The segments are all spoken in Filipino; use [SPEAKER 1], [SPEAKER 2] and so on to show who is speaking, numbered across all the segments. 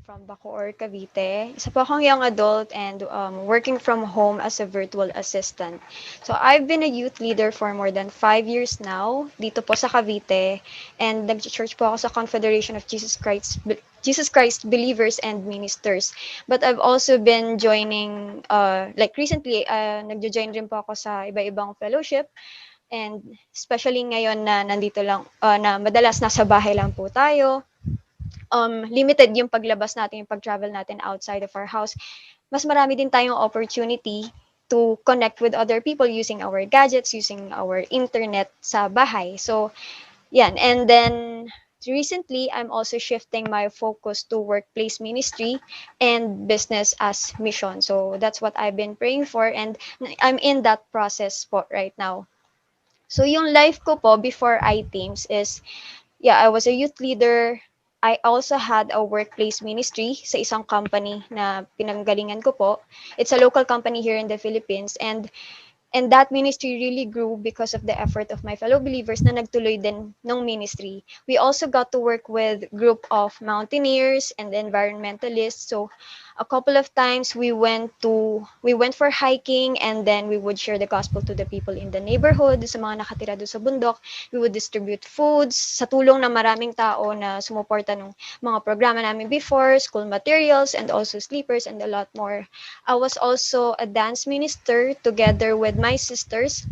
[SPEAKER 1] from Bacoor, Cavite. Isa po akong young adult and working from home as a virtual assistant. So I've been a youth leader for more than 5 years now dito po sa Cavite, and nag-church po ako sa Confederation of Jesus Christ Believers and Ministers. But I've also been joining, like recently, nagjo-join rin po ako sa iba-ibang fellowship. And especially ngayon na nandito lang, na madalas nasa bahay lang po tayo, limited yung paglabas natin, yung pag-travel natin outside of our house, mas marami din tayong opportunity to connect with other people using our gadgets, using our internet sa bahay. So, yan. And then, recently, I'm also shifting my focus to workplace ministry and business as mission. So, that's what I've been praying for, and I'm in that process po right now. So, yung life ko po before iTeams is, yeah, I was a youth leader. I also had a workplace ministry sa isang company na pinanggalingan ko po. It's a local company here in the Philippines, and that ministry really grew because of the effort of my fellow believers na nagtuloy din ng ministry. We also got to work with group of mountaineers and environmentalists. So a couple of times we went for hiking, and then we would share the gospel to the people in the neighborhood, sa mga nakatira doon sa bundok. We would distribute foods sa tulong ng maraming tao na sumuporta ng mga programa namin before, school materials and also sleepers and a lot more. I was also a dance minister together with my sisters.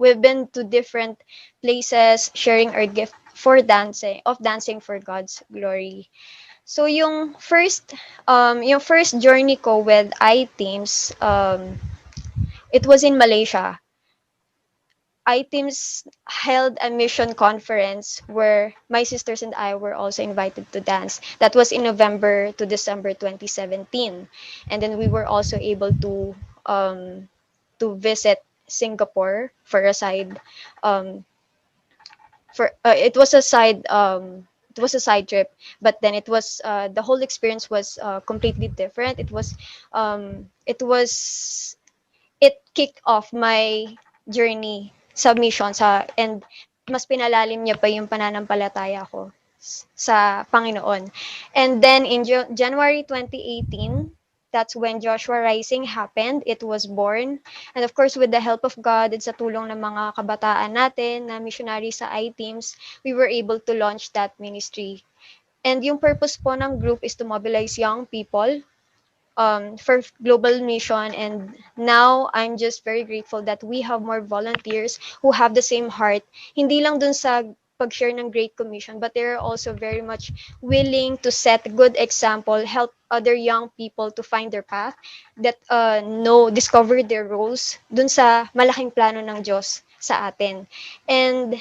[SPEAKER 1] We've been to different places sharing our gift for dancing for God's glory. So yung first journey ko with iTeams, it was in Malaysia. iTeams held a mission conference where my sisters and I were also invited to dance. That was in November to December 2017. And then we were also able to visit Singapore for a side for it was a side trip, but then the whole experience was completely different. It kicked off my journey sa mission and mas pinalalim niya pa yung pananampalataya ko sa Panginoon. And then in January 2018, that's when Joshua Rising happened. It was born. And of course, with the help of God at sa tulong ng mga kabataan natin na missionary sa iTeams, we were able to launch that ministry. And yung purpose po ng group is to mobilize young people for global mission. And now I'm just very grateful that we have more volunteers who have the same heart, hindi lang dun sa pag-share ng Great Commission, but they're also very much willing to set a good example, help other young people to find their path, that discover their roles dun sa malaking plano ng Diyos sa atin. And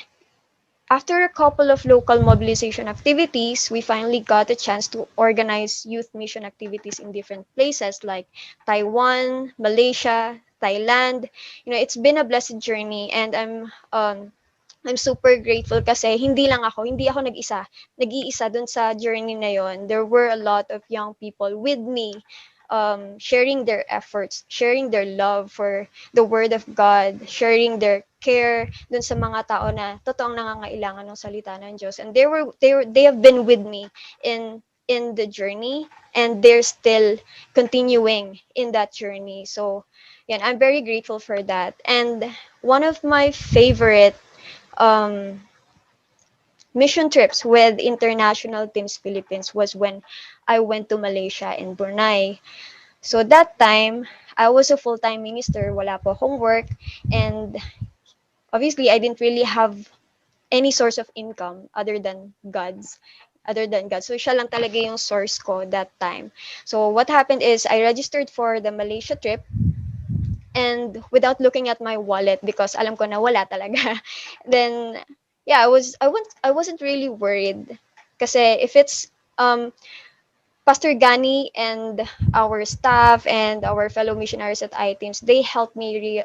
[SPEAKER 1] after a couple of local mobilization activities, we finally got a chance to organize youth mission activities in different places like Taiwan, Malaysia, Thailand. It's been a blessed journey, and I'm super grateful kasi hindi ako nag-iisa dun sa journey na yon. There were a lot of young people with me, sharing their efforts, sharing their love for the Word of God, sharing their care dun sa mga tao na totoong nangangailangan ng salita ng Diyos. And they have been with me in the journey, and they're still continuing in that journey. So, yan, I'm very grateful for that. And one of my favorite um, mission trips with International Teams Philippines was when I went to Malaysia and Brunei. So that time, I was a full-time minister, wala po akong work, and obviously I didn't really have any source of income other than God. So siya lang talaga yung source ko that time. So what happened is I registered for the Malaysia trip, and without looking at my wallet because alam ko na wala talaga. Then yeah, I wasn't really worried kasi if it's Pastor Gani and our staff and our fellow missionaries at iTeams, they help me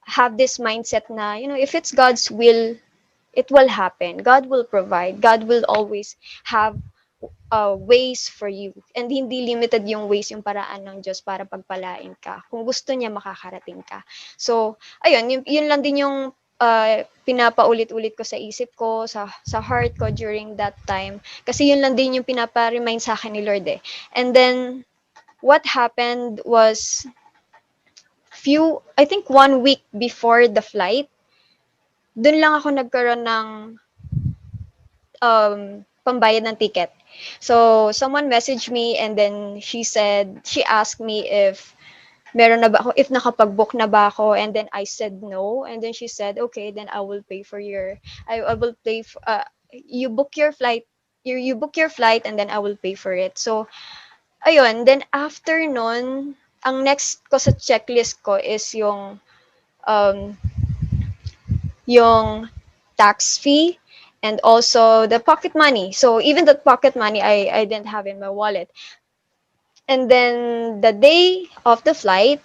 [SPEAKER 1] have this mindset na, if it's God's will, it will happen. God will provide. God will always have ways for you. And hindi limited yung ways, yung paraan ng Diyos para pagpalain ka. Kung gusto niya, makakarating ka. So, ayun, yun lang din yung pinapaulit-ulit ko sa isip ko, sa heart ko during that time. Kasi yun lang din yung pinapa-remind sa akin ni Lord eh. And then, what happened was, I think 1 week before the flight, dun lang ako nagkaroon ng pambayad ng ticket. So, someone messaged me and then she asked me if meron na ba ako, if nakapag-book na ba ako, and then I said no, and then she said, okay, then I will pay for I will pay, you book your flight, you book your flight, and then I will pay for it. So, ayun, then after nun, ang next ko sa checklist ko is um, yung tax fee, and also the pocket money. So even the pocket money, I didn't have in my wallet. And then the day of the flight,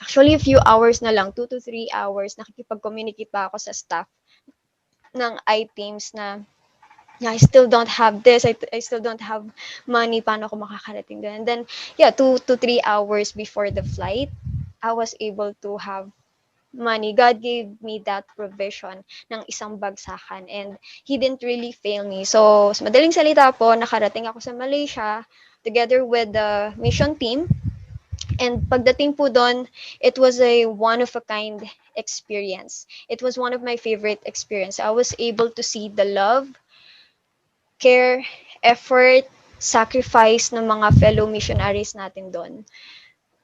[SPEAKER 1] actually a few hours na lang, 2 to 3 hours, nakikipag-communicate pa ako sa staff ng I-Teams na yeah, I still don't have this, I still don't have money, paano ako makakarating doon? And then, yeah, 2 to 3 hours before the flight, I was able to have money. God gave me that provision ng isang bagsakan, and He didn't really fail me. So, sa madaling salita po, nakarating ako sa Malaysia together with the mission team. And pagdating po doon, it was a one-of-a-kind experience. It was one of my favorite experience. I was able to see the love, care, effort, sacrifice ng mga fellow missionaries natin doon.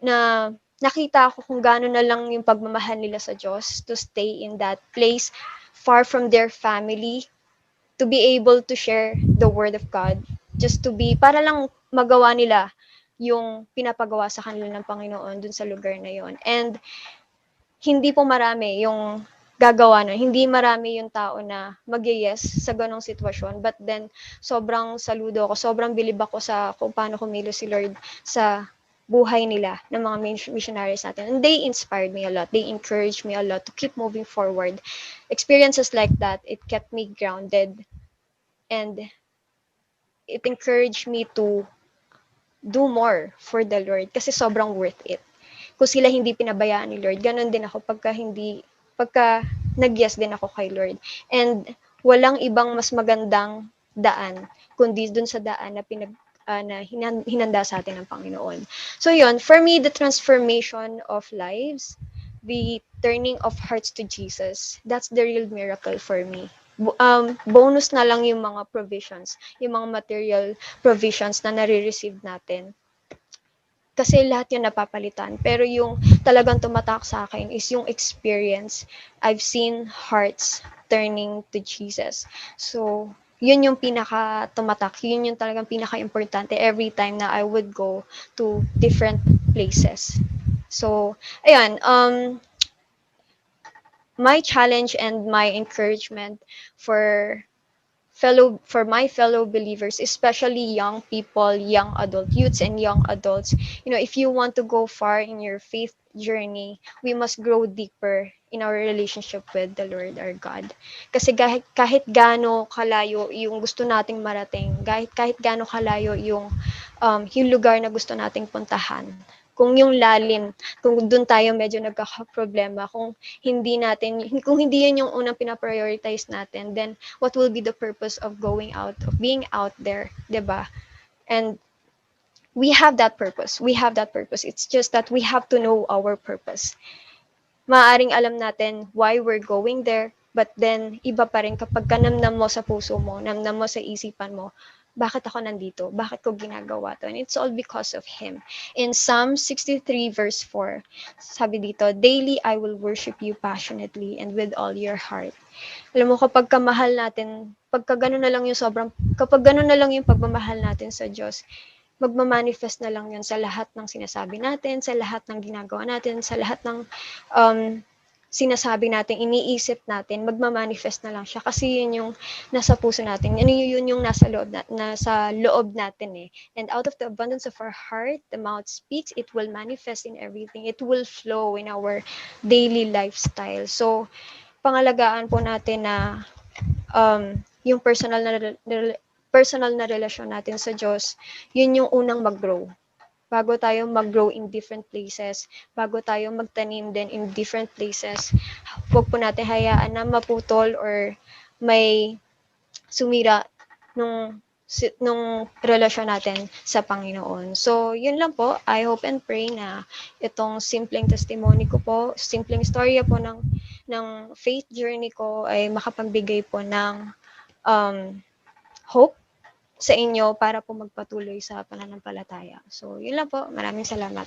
[SPEAKER 1] Na nakita ko kung gaano na lang yung pagmamahal nila sa Diyos to stay in that place far from their family, to be able to share the word of God, just to be, para lang magawa nila yung pinapagawa sa kanila ng Panginoon dun sa lugar na yon. And hindi po marami yung gagawa nun. Hindi marami yung tao na mag-yes sa ganong sitwasyon. But then, sobrang saludo ako, sobrang bilib ako sa kung paano kumilos si Lord sa buhay nila ng mga missionaries natin. And they inspired me a lot. They encouraged me a lot to keep moving forward. Experiences like that, it kept me grounded, and it encouraged me to do more for the Lord kasi sobrang worth it. Kung sila hindi pinabayaan ni Lord, ganun din ako pagka nag-yes din ako kay Lord. And walang ibang mas magandang daan kundi dun sa daan na hinanda sa atin ng Panginoon. So yun, for me, the transformation of lives, the turning of hearts to Jesus, that's the real miracle for me. Bonus na lang yung mga provisions, yung mga material provisions na nare-receive natin. Kasi lahat yun napapalitan. Pero yung talagang tumatak sa akin is yung experience. I've seen hearts turning to Jesus. So, yun yung pinaka tumatak. Yun yung talagang pinaka-importante every time na I would go to different places. So, ayan, my challenge and my encouragement for my fellow believers, especially young people, young adult youths, and young adults, if you want to go far in your faith journey, we must grow deeper in our relationship with the Lord our God. Kasi kahit gaano kalayo yung gusto nating marating, kahit gaano kalayo yung lugar na gusto nating puntahan, kung yung lalim, kung doon tayo medyo nagkakaproblema, kung hindi yun yung unang pinaprioritize natin, then what will be the purpose of being out there, 'di ba? And we have that purpose. We have that purpose. It's just that we have to know our purpose. Maaring alam natin why we're going there, but then iba pa rin kapag namnam mo sa puso mo, namnam mo sa isipan mo, bakit ako nandito? Bakit ko ginagawa to? And it's all because of Him. In Psalm 63 verse 4, sabi dito, daily I will worship you passionately and with all your heart. Alam mo, kapag kamahal natin, kapag gano'n na lang yung pagmamahal natin sa Diyos, magmamanifest na lang yun sa lahat ng sinasabi natin, sa lahat ng ginagawa natin, sa lahat ng sinasabi natin, iniisip natin, magmamanifest na lang siya. Kasi yun yung nasa puso natin. Yun yung nasa loob natin eh. And out of the abundance of our heart, the mouth speaks, it will manifest in everything. It will flow in our daily lifestyle. So, pangalagaan po natin na yung personal na relasyon natin sa Diyos, yun yung unang mag-grow. bago tayo mag-grow in different places, bago tayo magtanim din in different places, huwag po natin hayaan na maputol or may sumira nung relasyon natin sa Panginoon. So, yun lang po. I hope and pray na itong simpleng testimony ko po, simpleng storya po ng faith journey ko ay makapagbigay po ng hope sa inyo para po magpatuloy sa pananampalataya. So, yun lang po. Maraming salamat.